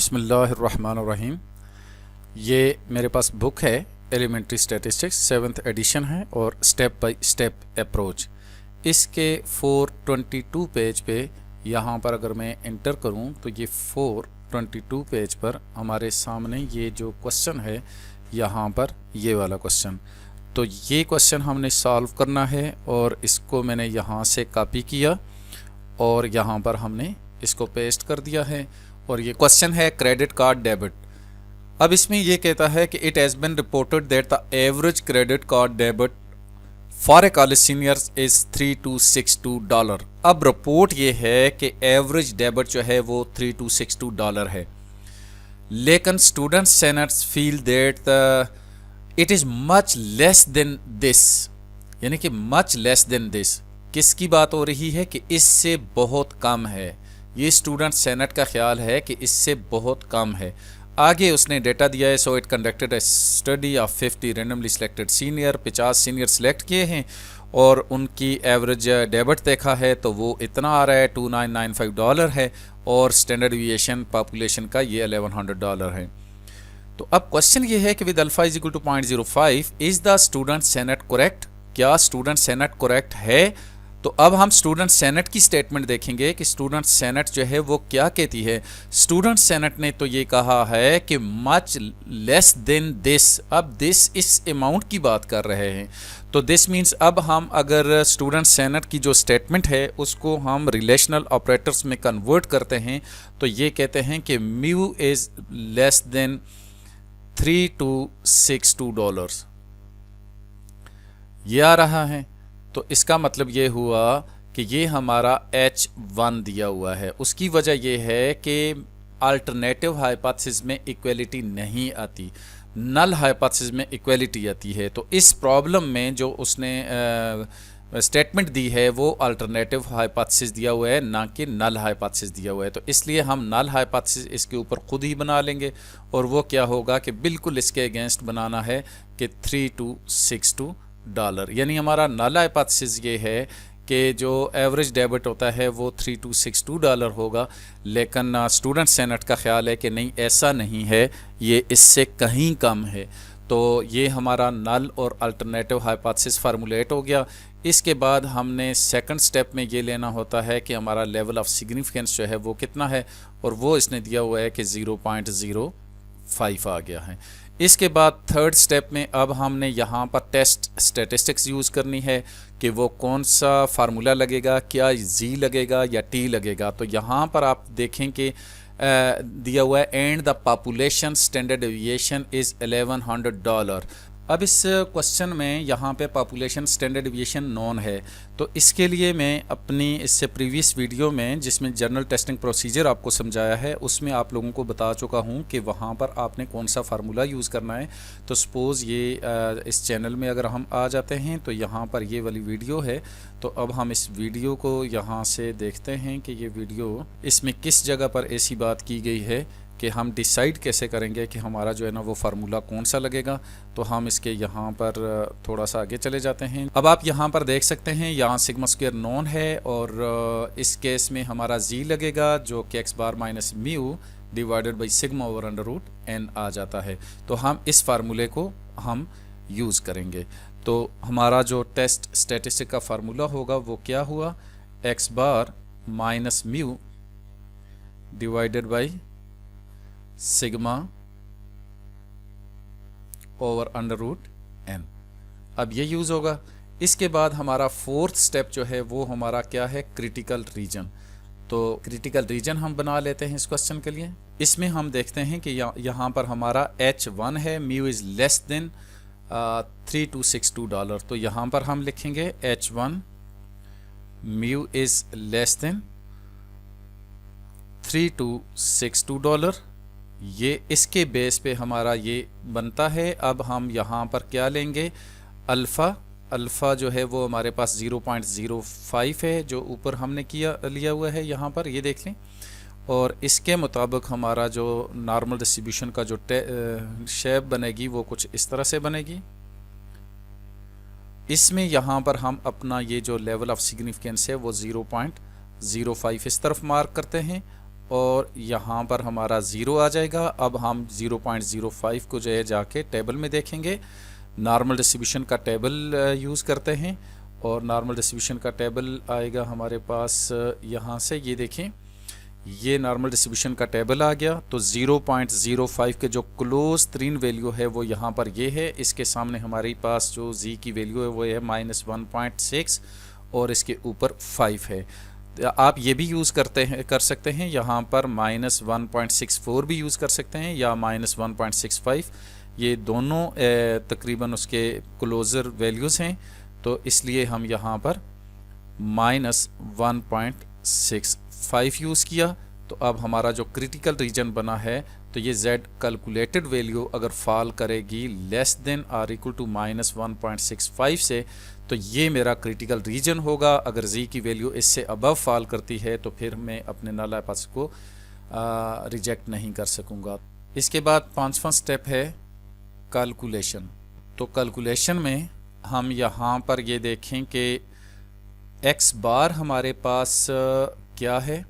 बिस्मिल्लाहिर्रहमानिर्रहीम। ये मेरे पास बुक है, एलिमेंट्री स्टैटिस्टिक्स 7th एडिशन है और स्टेप बाय स्टेप अप्रोच। इसके 422 पेज पे यहाँ पर अगर मैं इंटर करूँ तो ये 422 पेज पर हमारे सामने ये जो क्वेश्चन है, यहाँ पर ये वाला क्वेश्चन, तो ये क्वेश्चन हमने सॉल्व करना है और इसको मैंने यहाँ से कॉपी किया और यहाँ पर हमने इसको पेस्ट कर दिया है। और ये क्वेश्चन है क्रेडिट कार्ड डेबिट। अब इसमें ये कहता है कि it has been reported that the average credit card debit for a college seniors is $3262। अब रिपोर्ट ये है कि एवरेज डेबिट जो है वो $3262 है, लेकिन students senates feel that it is much less than this, यानी कि मच लेस देन दिस। किसकी बात हो रही है कि इससे बहुत कम है। ये स्टूडेंट सेनेट का ख्याल है कि इससे बहुत कम है। आगे उसने डेटा दिया है, so it conducted A study of 50 randomly selected senior, 50 senior select किए हैं और उनकी एवरेज डेबिट देखा है तो वो इतना आ रहा है $2995 है और स्टैंडर्ड डिविएशन पॉपुलेशन का ये $1100 है। तो अब क्वेश्चन ये है कि with alpha is equal to 0.05 is the student senate correct. क्या स्टूडेंट सेनेट करेक्ट है? तो अब हम स्टूडेंट सेनेट की स्टेटमेंट देखेंगे कि स्टूडेंट सेनेट जो है वो क्या कहती है। स्टूडेंट सेनेट ने तो ये कहा है कि मच लेस देन दिस। अब दिस इस अमाउंट की बात कर रहे हैं, तो दिस मीन्स अब हम अगर स्टूडेंट सेनेट की जो स्टेटमेंट है उसको हम रिलेशनल ऑपरेटर्स में कन्वर्ट करते हैं तो ये कहते हैं कि म्यू इज़ लेस देन $3262 ये आ रहा है। तो इसका मतलब ये हुआ कि ये हमारा H1 दिया हुआ है। उसकी वजह ये है कि अल्टरनेटिव हाइपोथेसिस में इक्वलिटी नहीं आती, नल हाइपोथेसिस में इक्वलिटी आती है। तो इस प्रॉब्लम में जो उसने स्टेटमेंट दी है वो अल्टरनेटिव हाइपोथेसिस दिया हुआ है, ना कि नल हाइपोथेसिस दिया हुआ है। तो इसलिए हम नल हाइपोथेसिस इसके ऊपर खुद ही बना लेंगे और वो क्या होगा कि बिल्कुल इसके अगेंस्ट बनाना है कि $3262, यानी हमारा नल हाइपोथेसिस ये है कि जो एवरेज डेबिट होता है वो $3262 होगा, लेकिन स्टूडेंट सेनेट का ख्याल है कि नहीं, ऐसा नहीं है, ये इससे कहीं कम है। तो ये हमारा नल और अल्टरनेटिव हाइपोथेसिस फार्मूलेट हो गया। इसके बाद हमने सेकंड स्टेप में ये लेना होता है कि हमारा लेवल ऑफ सिग्निफिकेंस जो है वो कितना है, और वो इसने दिया हुआ है कि 0.05 आ गया है। इसके बाद थर्ड स्टेप में अब हमने यहाँ पर टेस्ट स्टैटिस्टिक्स यूज़ करनी है कि वो कौन सा फार्मूला लगेगा, क्या जी लगेगा या टी लगेगा। तो यहाँ पर आप देखें कि दिया हुआ है and the population standard deviation is $1100। अब इस क्वेश्चन में यहाँ पे पॉपुलेशन स्टैंडर्ड डेविएशन नॉन है, तो इसके लिए मैं अपनी इससे प्रीवियस वीडियो में जिसमें जनरल टेस्टिंग प्रोसीजर आपको समझाया है उसमें आप लोगों को बता चुका हूँ कि वहाँ पर आपने कौन सा फार्मूला यूज़ करना है। तो सपोज़ ये इस चैनल में अगर हम आ जाते हैं तो यहाँ पर ये वाली वीडियो है। तो अब हम इस वीडियो को यहाँ से देखते हैं कि ये वीडियो इसमें किस जगह पर ऐसी बात की गई है कि हम डिसाइड कैसे करेंगे कि हमारा जो है ना वो फार्मूला कौन सा लगेगा। तो हम इसके यहाँ पर थोड़ा सा आगे चले जाते हैं। अब आप यहाँ पर देख सकते हैं यहाँ सिग्मा स्क्वायर नॉन है और इस केस में हमारा जी लगेगा जो कि x bar minus mu divided by sigma over under root n आ जाता है। तो हम इस फार्मूले को हम यूज़ करेंगे। तो हमारा जो टेस्ट स्टैटिस्टिक का फार्मूला होगा वो क्या हुआ, x bar minus mu divided by sigma over under root n। अब ये यूज़ होगा। इसके बाद हमारा फोर्थ स्टेप जो है वो हमारा क्या है, क्रिटिकल रीजन। तो क्रिटिकल रीजन हम बना लेते हैं इस क्वेश्चन के लिए। इसमें हम देखते हैं कि यहाँ पर हमारा H1 है, म्यू इज़ लेस देन $3262। तो यहाँ पर हम लिखेंगे H1 mu is less than $3262। ये इसके बेस पे हमारा ये बनता है। अब हम यहाँ पर क्या लेंगे, अल्फ़ा जो है वो हमारे पास 0.05 है जो ऊपर हमने लिया हुआ है, यहाँ पर ये देख लें। और इसके मुताबिक हमारा जो नॉर्मल डिस्ट्रीब्यूशन का जो शेप बनेगी वो कुछ इस तरह से बनेगी। इसमें यहाँ पर हम अपना ये जो लेवल ऑफ सिग्निफिकेंस है वो 0.05 इस तरफ मार्क करते हैं और यहाँ पर हमारा 0 आ जाएगा। अब हम 0.05 को जो है जाके टेबल में देखेंगे। नॉर्मल डिस्ट्रीब्यूशन का टेबल यूज़ करते हैं और नॉर्मल डिस्ट्रीब्यूशन का टेबल आएगा हमारे पास यहाँ से। ये देखें, ये नॉर्मल डिस्ट्रीब्यूशन का टेबल आ गया। तो 0.05 के जो क्लोज तरीन वैल्यू है वो यहाँ पर ये है। इसके सामने हमारे पास जो z की वैल्यू है वो है -1.6 और इसके ऊपर 5 है। आप ये भी यूज़ कर सकते हैं, यहाँ पर -1.64 भी यूज़ कर सकते हैं या -1.65। ये दोनों तकरीबन उसके क्लोज़र वैल्यूज़ हैं, तो इसलिए हम यहाँ पर -1.65 यूज़ किया। तो अब हमारा जो क्रिटिकल रीजन बना है, तो ये z कैलकुलेटेड वैल्यू अगर फॉल करेगी लेस देन और इक्वल टू -1.65 से, तो ये मेरा क्रिटिकल रीजन होगा। अगर z की वैल्यू इससे अबव फॉल करती है तो फिर मैं अपने नल हाइपोथेसिस को रिजेक्ट नहीं कर सकूँगा। इसके बाद 5वां स्टेप है कैलकुलेशन। तो कैलकुलेशन में हम यहाँ पर ये देखें कि x बार हमारे पास क्या है।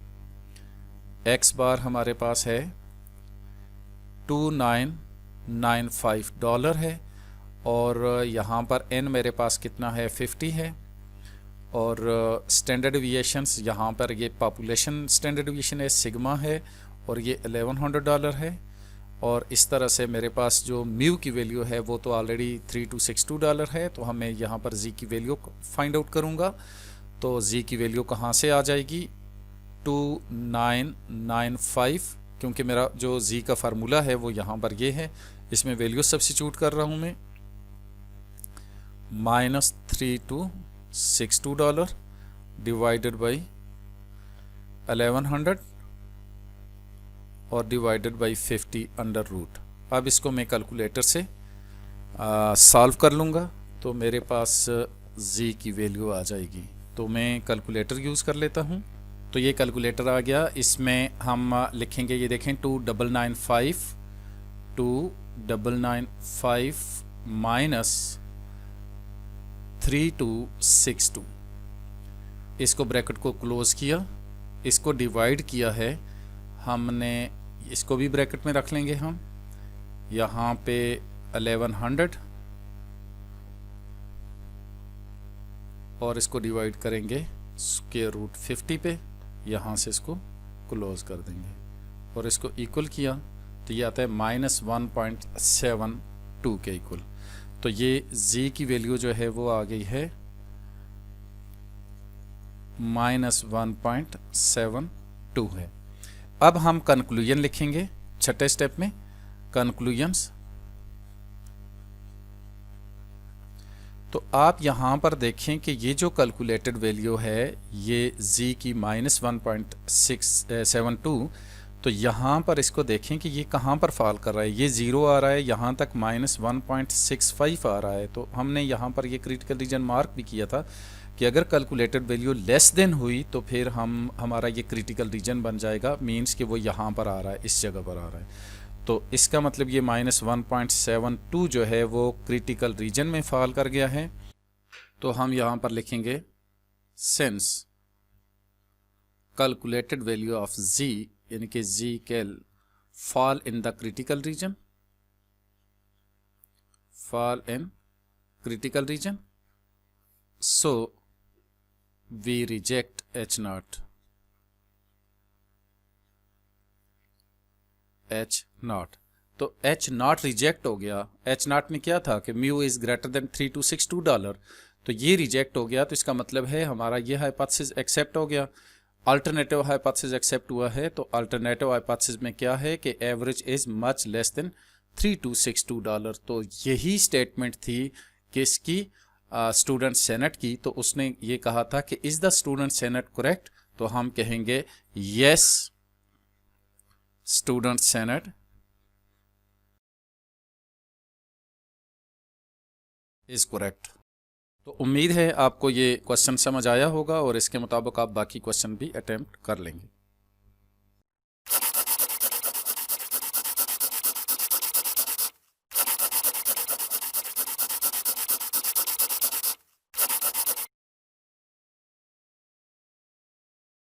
x बार हमारे पास है $2995 है और यहाँ पर n मेरे पास कितना है 50 है और स्टैंडर्ड डिविएशंस यहाँ पर ये पॉपुलेशन स्टैंडर्ड डिविएशन है सिग्मा है और ये $1100 है। और इस तरह से मेरे पास जो म्यू की वैल्यू है वो तो ऑलरेडी $3262 है। तो हमें यहाँ पर z की वैल्यू फाइंड आउट करूँगा। तो z की वैल्यू कहाँ से आ जाएगी 2995, क्योंकि मेरा जो z का फार्मूला है वो यहाँ पर ये है। इसमें वैल्यू सब्स्टिट्यूट कर रहा हूँ मैं, -$3262 डिवाइडेड बाई 1100 और डिवाइडेड बाई 50 अंडर रूट। अब इसको मैं कैलकुलेटर से सॉल्व कर लूँगा तो मेरे पास z की वैल्यू आ जाएगी। तो मैं कैलकुलेटर यूज़ कर लेता हूँ। तो ये कैलकुलेटर आ गया। इसमें हम लिखेंगे, ये देखें 2995 माइनस 3262, इसको ब्रैकेट को क्लोज़ किया, इसको डिवाइड किया है हमने, इसको भी ब्रैकेट में रख लेंगे हम। यहाँ पे 1100 और इसको डिवाइड करेंगे स्क्वायर रूट 50 पे, यहाँ से इसको क्लोज कर देंगे और इसको इक्वल किया तो ये आता है -1.72 के इक्वल। तो ये z की वैल्यू जो है वो आ गई है -1.72 है। अब हम कंक्लूजन लिखेंगे छठे स्टेप में, कंक्लूजन्स। तो आप यहाँ पर देखें कि ये जो कैलकुलेटेड वैल्यू है ये z की -1.672, तो यहाँ पर इसको देखें कि ये कहाँ पर फॉल कर रहा है। ये 0 आ रहा है, यहाँ तक -1.65 आ रहा है। तो हमने यहाँ पर ये क्रिटिकल रीजन मार्क भी किया था कि अगर कैलकुलेटेड वैल्यू लेस देन हुई तो फिर हमारा ये क्रिटिकल रीजन बन जाएगा, मींस कि वो यहाँ पर आ रहा है, इस जगह पर आ रहा है। तो इसका मतलब ये -1.72 जो है वो क्रिटिकल रीजन में फॉल कर गया है। तो हम यहाँ पर लिखेंगे since calculated value of z, यानी कि z cal fall in the critical region, fall in critical region, so we reject H0। तो H0 रिजेक्ट हो गया। H0 में क्या था कि म्यू इज ग्रेटर देन $3262, तो ये रिजेक्ट हो गया। तो इसका मतलब है हमारा ये हाइपोथेसिस एक्सेप्ट हो गया, अल्टरनेटिव हाइपोथेसिस एक्सेप्ट हुआ है। तो अल्टरनेटिव हाइपोथेसिस में क्या है कि average is much less then $3262। तो यही स्टेटमेंट थी किसकी, स्टूडेंट सेनेट की। तो उसने ये कहा था कि is the student senate correct, तो हम कहेंगे yes student senate is correct. तो उम्मीद है आपको ये क्वेश्चन समझ आया होगा और इसके मुताबिक आप बाकी क्वेश्चन भी अटेम्प्ट कर लेंगे।